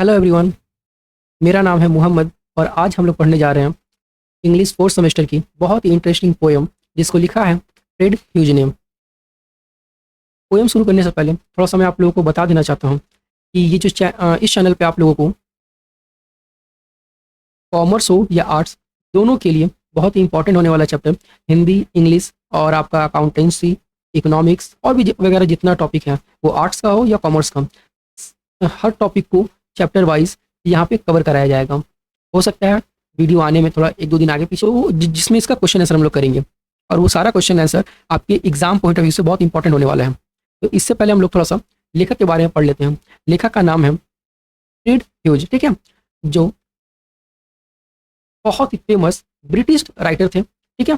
Hello everyone. मेरा नाम है मोहम्मद और आज हम लोग पढ़ने जा रहे हैं इंग्लिश फोर्थ सेमेस्टर की बहुत ही इंटरेस्टिंग पोएम जिसको लिखा है फ्रेड ह्यूज ने। पोएम शुरू करने से पहले थोड़ा सा मैं आप लोगों को बता देना चाहता हूँ कि ये जो इस चैनल पे आप लोगों को कॉमर्स हो या आर्ट्स दोनों के लिए बहुत ही इंपॉर्टेंट होने वाला चैप्टर हिंदी, इंग्लिश और आपका अकाउंटेंसी, इकोनॉमिक्स और भी वगैरह जितना टॉपिक है वो आर्ट्स का हो या कॉमर्स का, हर टॉपिक को चैप्टर वाइज यहाँ पे कवर कराया जाएगा। हो सकता है वीडियो आने में थोड़ा एक दो दिन आगे पीछे हो जिसमें इसका क्वेश्चन आंसर हम लोग करेंगे और वो सारा क्वेश्चन आंसर आपके एग्जाम पॉइंट ऑफ व्यू से बहुत इंपॉर्टेंट होने वाला है। तो इससे पहले हम लोग थोड़ा सा लेखक के बारे में पढ़ लेते हैं। लेखक का नाम है फ्रेड ह्यूज, ठीक है, जो बहुत ही फेमस ब्रिटिश राइटर थे, ठीक है।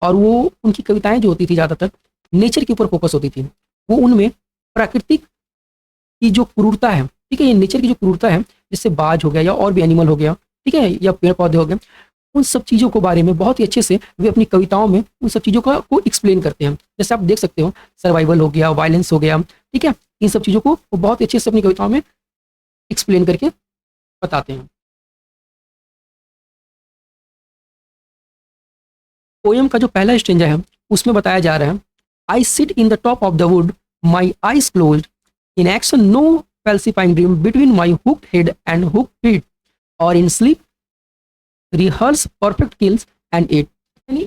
और वो उनकी कविताएं जो होती थी ज़्यादातर नेचर के ऊपर फोकस होती थी। वो उनमें प्राकृतिक की जो क्रूरता है, ठीक है, ये नेचर की जो क्रूरता है जैसे बाज हो गया या और भी एनिमल हो गया, ठीक है, या पेड़ पौधे हो गए, उन सब चीज़ों के बारे में बहुत ही अच्छे से वे अपनी कविताओं में उन सब चीज़ों का को एक्सप्लेन करते हैं। जैसे आप देख सकते हो सर्वाइवल हो गया, वायलेंस हो गया, ठीक है, इन सब चीज़ों को वो बहुत ही अच्छे से अपनी कविताओं में एक्सप्लेन करके बताते हैं। पोएम का जो पहला स्टेंजा है उसमें बताया जा रहा है, I sit in the top of the wood, my eyes closed, in action no falsifying dream between my hooked head and hooked feet, or in sleep rehearse perfect kills and eat। यानी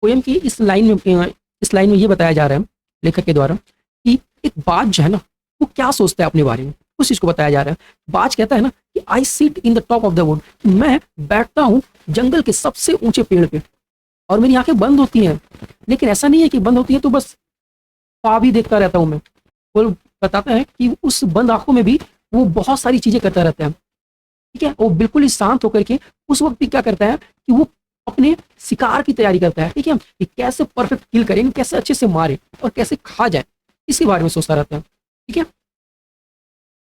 poem की इस line में ये बताया जा रहा है लेखक के द्वारा कि एक बाज जो है ना वो क्या सोचता है अपने बारे में, उस चीज को बताया जा रहा है। बाज कहता है ना कि आई sit in the top of the would, मैं बैठता हूँ जंगल के सबसे ऊंचे पेड़ पे और मेरी आंखें बंद होती हैं, लेकिन ऐसा नहीं है कि बंद होती है तो बस ख्वाब ही देखता रहता हूँ मैं। वो बताता है कि उस बंद आंखों में भी वो बहुत सारी चीजें करता रहता है, ठीक है। वो बिल्कुल ही शांत होकर के उस वक्त भी क्या करता है कि वो अपने शिकार की तैयारी करता है, ठीक है, कि कैसे परफेक्ट किल करें, कैसे अच्छे से मारे और कैसे खा जाए, इसके बारे में सोचता रहता है, ठीक है।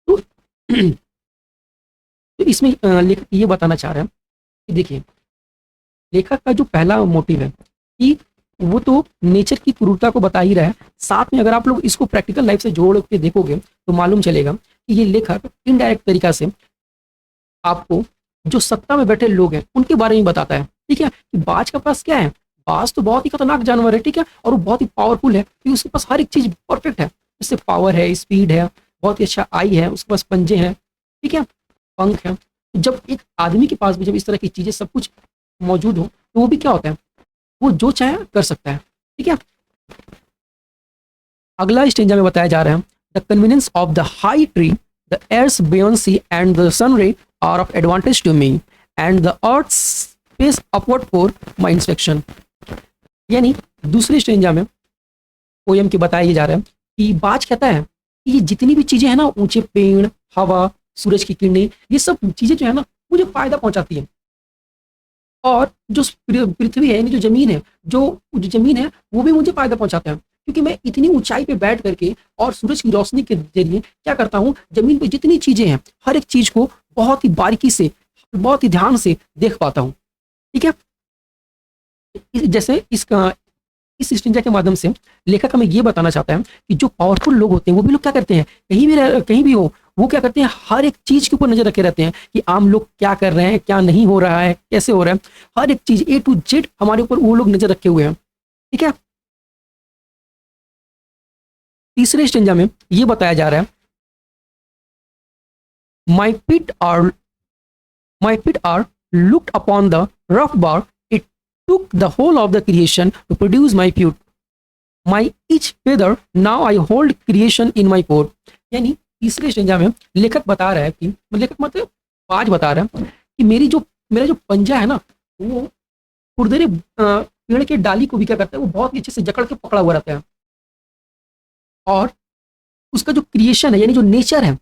तो, तो इसमें लेखक ये बताना चाह रहा है कि देखिए लेखक का जो पहला मोटिव है कि वो तो नेचर की क्रूरता को बता ही रहा है, साथ में अगर आप लोग इसको प्रैक्टिकल लाइफ से जोड़ के देखोगे तो मालूम चलेगा कि ये लेखक इनडायरेक्ट तरीका से आपको जो सत्ता में बैठे लोग हैं उनके बारे में बताता है, ठीक है, कि बाज के पास क्या है, बाज तो बहुत ही खतरनाक जानवर है, ठीक है, और वो बहुत ही पावरफुल है क्योंकि उसके पास हर एक चीज परफेक्ट है, जैसे पावर है, स्पीड है, बहुत ही अच्छा आई है, उसके पास पंजे हैं, ठीक है, पंख है। जब एक आदमी के पास भी जब इस तरह की चीजें सब कुछ मौजूद हो तो वो भी क्या होता है, वो जो चाहे कर सकता है, ठीक है। अगला स्टेंजा में बताया जा रहा है, the convenience of the high tree, the air's buoyancy and the sun ray are of advantage to me and the earth space upward for my inspection. यानी दूसरे स्टेंजा में पोयम के बताया जा रहा है कि बाज कहता है कि ये जितनी भी चीजें हैं ना, ऊंचे पेड़, हवा, सूरज की किरणें, ये सब चीजें जो है ना मुझे फायदा पहुंचाती है, और जो पृथ्वी है यानी जो जमीन है वो भी मुझे फायदा पहुंचाता है क्योंकि मैं इतनी ऊंचाई पे बैठ करके और सूरज की रोशनी के जरिए क्या करता हूँ, जमीन पे जितनी चीजें हैं हर एक चीज को बहुत ही बारीकी से, बहुत ही ध्यान से देख पाता हूँ, ठीक है। जैसे इस स्टेंजा के माध्यम से लेखक हमें ये बताना चाहता है कि जो पावरफुल लोग होते हैं वो भी लोग क्या करते हैं, कहीं भी हो वो क्या करते हैं, हर एक चीज के ऊपर नजर रखे रहते हैं कि आम लोग क्या कर रहे हैं, क्या नहीं हो रहा है, कैसे हो रहा है, हर एक चीज A to Z हमारे ऊपर वो लोग नजर रखे हुए हैं, ठीक है। तीसरे स्टेंजा में ये बताया जा रहा है, my feet are looked upon the rough bark, it took the whole of the creation to produce my foot, my each feather now I hold creation in my coat. यानी तीसरे स्टेंजा में लेखक बता रहा है कि लेखक मतलब बाज बता रहा है कि मेरा जो पंजा है ना वो खुरदरे पेड़ के डाली को भी क्या करता है, वो बहुत ही अच्छे से जकड़ के पकड़ा हुआ रहता है, और उसका जो क्रिएशन है यानी जो नेचर है,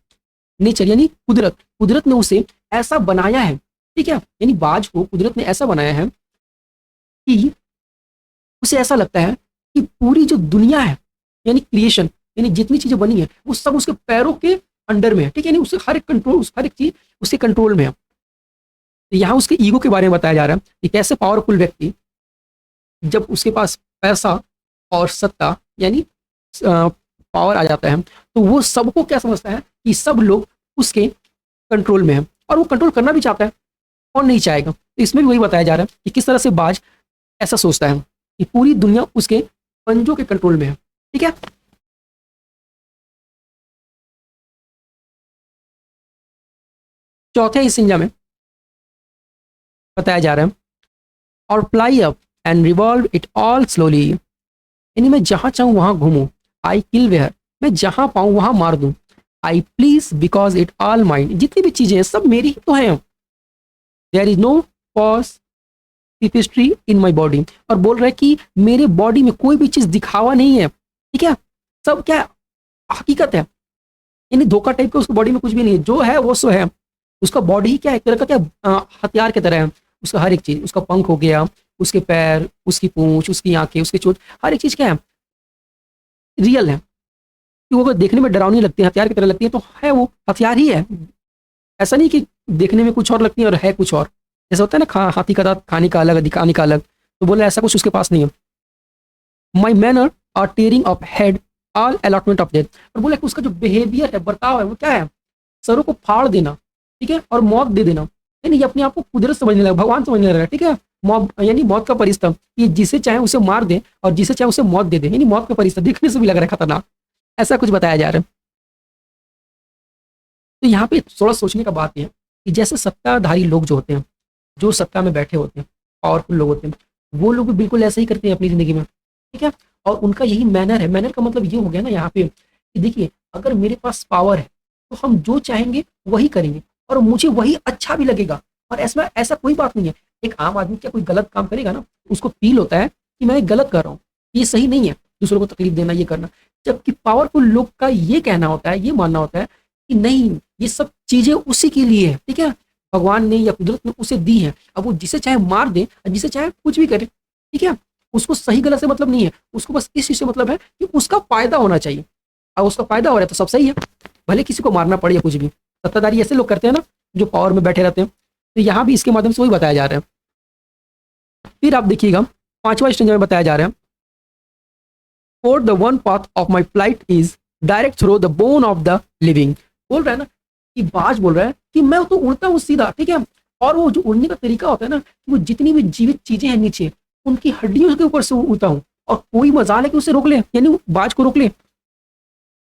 नेचर यानी कुदरत ने उसे ऐसा बनाया है, ठीक है, यानी बाज को कुदरत ने ऐसा बनाया है कि उसे ऐसा लगता है कि पूरी जो दुनिया है यानी क्रिएशन यानी जितनी चीजें बनी है वो सब उसके पैरों के अंडर में है, ठीक है, यानी उसे हर एक चीज उसके कंट्रोल में है। तो यहाँ उसके ईगो के बारे में बताया जा रहा है कि कैसे पावरफुल व्यक्ति जब उसके पास पैसा और सत्ता यानी पावर आ जाता है तो वो सबको क्या समझता है कि सब लोग उसके कंट्रोल में है और वो कंट्रोल करना भी चाहता है और नहीं चाहेगा। तो इसमें भी वही बताया जा रहा है कि किस तरह से बाज ऐसा सोचता है कि पूरी दुनिया उसके पंजों के कंट्रोल में है। ठीक है, चौथे हिस्से में बताया जा रहा है और fly up and revolve it all slowly, यानी मैं जहां चाहूं वहां घूमूं, आई किल वेयर, मैं जहां पाऊं वहां मार दूं, I please because it all mind, जितनी भी चीजें हैं सब मेरी ही तो हैं, there is no positivity in my body, और बोल रहा है कि मेरे बॉडी में कोई भी चीज दिखावा नहीं है। ठीक है, सब क्या हकीकत है, यानी धोखा टाइप का उसको बॉडी में कुछ भी नहीं है, जो है वो सो है। उसका बॉडी क्या है, एक तरह का क्या हथियार की तरह है, उसका हर एक चीज, उसका पंख हो गया, उसके पैर, उसकी पूंछ, उसकी आंखें, उसकी चोट, हर एक चीज क्या है, रियल है। कि वो अगर देखने में डरावनी लगती है, हथियार की तरह लगती है, तो है वो हथियार ही है। ऐसा नहीं कि देखने में कुछ और लगती है और है कुछ और। जैसा होता है ना, हाथी का दांत खाने का अलग, दिखाने का अलग, तो बोला ऐसा कुछ उसके पास नहीं है। My manner are tearing off head all allotment of death, और बोला कि उसका जो बिहेवियर है, बर्ताव है, वो क्या है, सरों को फाड़ देना, ठीक है, और मौत दे देना। यानी ये अपने आप को कुदरत समझने लगा, भगवान समझने लगा। ठीक है, मौत यानी मौत का फरिश्ता, कि जिसे चाहे उसे मार दे और जिसे चाहे उसे मौत दे दे, यानी मौत का फरिश्ता, दिखने से भी लग रहा है खतरनाक, ऐसा कुछ बताया जा रहा है। तो यहाँ पे थोड़ा सोचने का बात यह है कि जैसे सत्ताधारी लोग जो होते हैं, जो सत्ता में बैठे होते हैं, पावरफुल लोग होते हैं, वो लोग भी बिल्कुल ऐसे ही करते हैं अपनी जिंदगी में। ठीक है, और उनका यही मैनर है। मैनर का मतलब ये हो गया ना यहाँ पे कि देखिए, अगर मेरे पास पावर है तो हम जो चाहेंगे वही करेंगे और मुझे वही अच्छा भी लगेगा। और ऐसा ऐसा कोई बात नहीं है, एक आम आदमी क्या कोई गलत काम करेगा ना, उसको फील होता है कि मैं गलत कर रहा हूँ, ये सही नहीं है, दूसरों को तकलीफ देना, ये करना। जबकि पावरफुल लोग का ये कहना होता है, ये मानना होता है कि नहीं, ये सब चीजें उसी के लिए है। ठीक है, भगवान ने या कुदरत ने उसे दी है, अब वो जिसे चाहे मार दे और जिसे चाहे कुछ भी करे। ठीक है, उसको सही गलत से मतलब नहीं है, उसको बस इस चीज से मतलब है कि उसका फायदा होना चाहिए। अब उसका फायदा हो रहा है तो सब सही है, भले किसी को मारना पड़े या कुछ भी। सत्ताधारी ऐसे लोग करते हैं ना, जो पावर में बैठे रहते हैं। तो यहाँ भी इसके माध्यम से वही बताया जा रहा है। फिर आप देखिएगा, पांचवा स्टेंजा में बताया जा रहा है, for the one path of my flight is direct through the bone of the living. बोल रहा है ना कि बाज बोल रहा है कि मैं तो उड़ता हूँ सीधा। ठीक है, और वो जो उड़ने का तरीका होता है ना, वो जितनी भी जीवित चीजें हैं नीचे, उनकी हड्डियों के ऊपर से उड़ता हूँ, और कोई मजाल है कि उसे रोक ले, यानी बाज को रोक ले।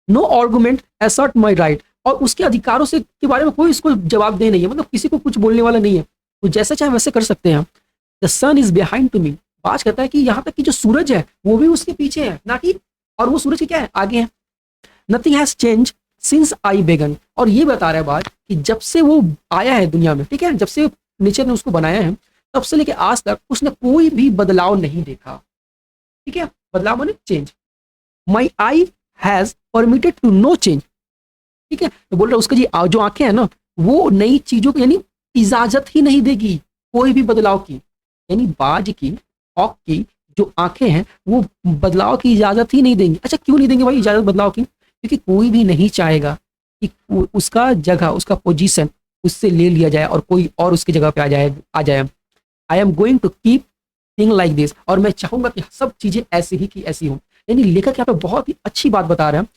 No argument assert my right, और उसके अधिकारों से के बारे में कोई इसको जवाब दे नहीं है, मतलब किसी को कुछ बोलने वाला नहीं है, वो जैसा चाहे वैसे कर सकते हैं। The sun is behind to me, बाज कहता है कि यहाँ तक कि जो सूरज है वो भी उसके पीछे है, ना कि, और वो सूरज के क्या है, आगे है। Nothing has change since I बेगन, और ये बता रहा है बाज कि जब से वो आया है दुनिया में, ठीक है, जब से नेचर ने उसको बनाया है, तब से लेके आज तक उसने कोई भी बदलाव नहीं देखा। ठीक है, बदलाव माने change. My eye has permitted to no change. ठीक है, तो बोल रहा है उसका जी जो आंखें हैं ना, वो नई चीजों को यानी इजाजत ही नहीं देगी कोई भी बदलाव की। यानी बाज की, हॉक की जो आंखें हैं, वो बदलाव की इजाजत ही नहीं देंगी। अच्छा, क्यों नहीं देंगे भाई इजाजत बदलाव की? क्योंकि कोई भी नहीं चाहेगा कि उसका जगह, उसका पोजीशन उससे ले लिया जाए और कोई और उसकी जगह पे आ जाए। I am going to keep thing like this, और मैं चाहूंगा कि सब चीजें ऐसी ही की ऐसी हों। यानी लेखक यहाँ पे बहुत ही अच्छी बात बता रहे हैं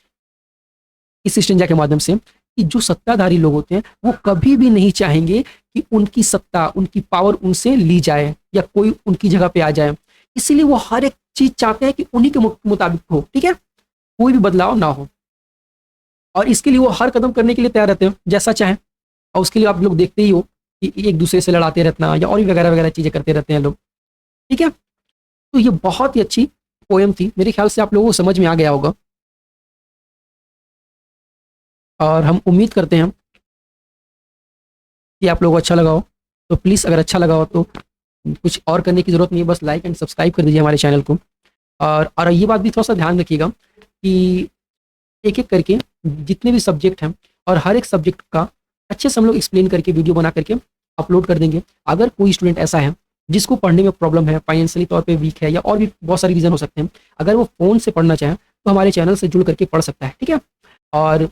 इस स्टेंजा के माध्यम से कि जो सत्ताधारी लोग होते हैं वो कभी भी नहीं चाहेंगे कि उनकी सत्ता, उनकी पावर उनसे ली जाए या कोई उनकी जगह पे आ जाए। इसीलिए वो हर एक चीज चाहते हैं कि उन्हीं के मुताबिक हो। ठीक है, कोई भी बदलाव ना हो, और इसके लिए वो हर कदम करने के लिए तैयार रहते हैं जैसा चाहें। और उसके लिए आप लोग देखते ही हो कि एक दूसरे से लड़ाते रहना या और भी वगैरह वगैरह चीजें करते रहते हैं लोग। ठीक है, तो ये बहुत ही अच्छी पोयम थी, मेरे ख्याल से आप लोगों को समझ में आ गया होगा, और हम उम्मीद करते हैं कि आप लोगों को अच्छा लगा हो। तो प्लीज़ अगर अच्छा लगा हो तो कुछ और करने की ज़रूरत नहीं है, बस लाइक एंड सब्सक्राइब कर दीजिए हमारे चैनल को। और ये बात भी थोड़ा सा ध्यान रखिएगा कि एक एक करके जितने भी सब्जेक्ट हैं और हर एक सब्जेक्ट का अच्छे से हम लोग एक्सप्लेन करके वीडियो बना करके अपलोड कर देंगे। अगर कोई स्टूडेंट ऐसा है जिसको पढ़ने में प्रॉब्लम है, फाइनेंशियली तौर पे वीक है, या और भी बहुत सारे रीज़न हो सकते हैं, अगर वो फ़ोन से पढ़ना चाहें तो हमारे चैनल से जुड़ करके पढ़ सकता है। ठीक है, और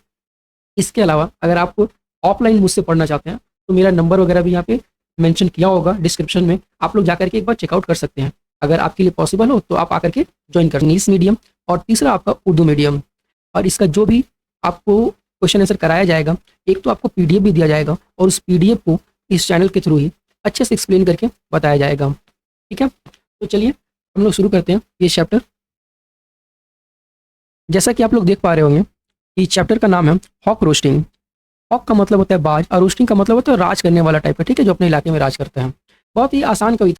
इसके अलावा अगर आप ऑफलाइन मुझसे पढ़ना चाहते हैं तो मेरा नंबर वगैरह भी यहाँ पे मेंशन किया होगा डिस्क्रिप्शन में, आप लोग जाकर के एक बार चेकआउट कर सकते हैं। अगर आपके लिए पॉसिबल हो तो आप आकर के ज्वाइन कर, इंग्लिश मीडियम और तीसरा आपका उर्दू मीडियम। और इसका जो भी आपको क्वेश्चन आंसर कराया जाएगा, एक तो आपको पीडीएफ भी दिया जाएगा और उस पीडीएफ को इस चैनल के थ्रू ही अच्छे से एक्सप्लेन करके बताया जाएगा। ठीक है, तो चलिए हम लोग शुरू करते हैं ये चैप्टर। जैसा कि आप लोग देख पा रहे होंगे कि चैप्टर का नाम है हॉक रोस्टिंग। हॉक का मतलब होता है बाज और रोस्टिंग का मतलब होता है राज करने वाला टाइप का, ठीक है, जो अपने इलाके में राज करता है। बहुत ही आसान कविता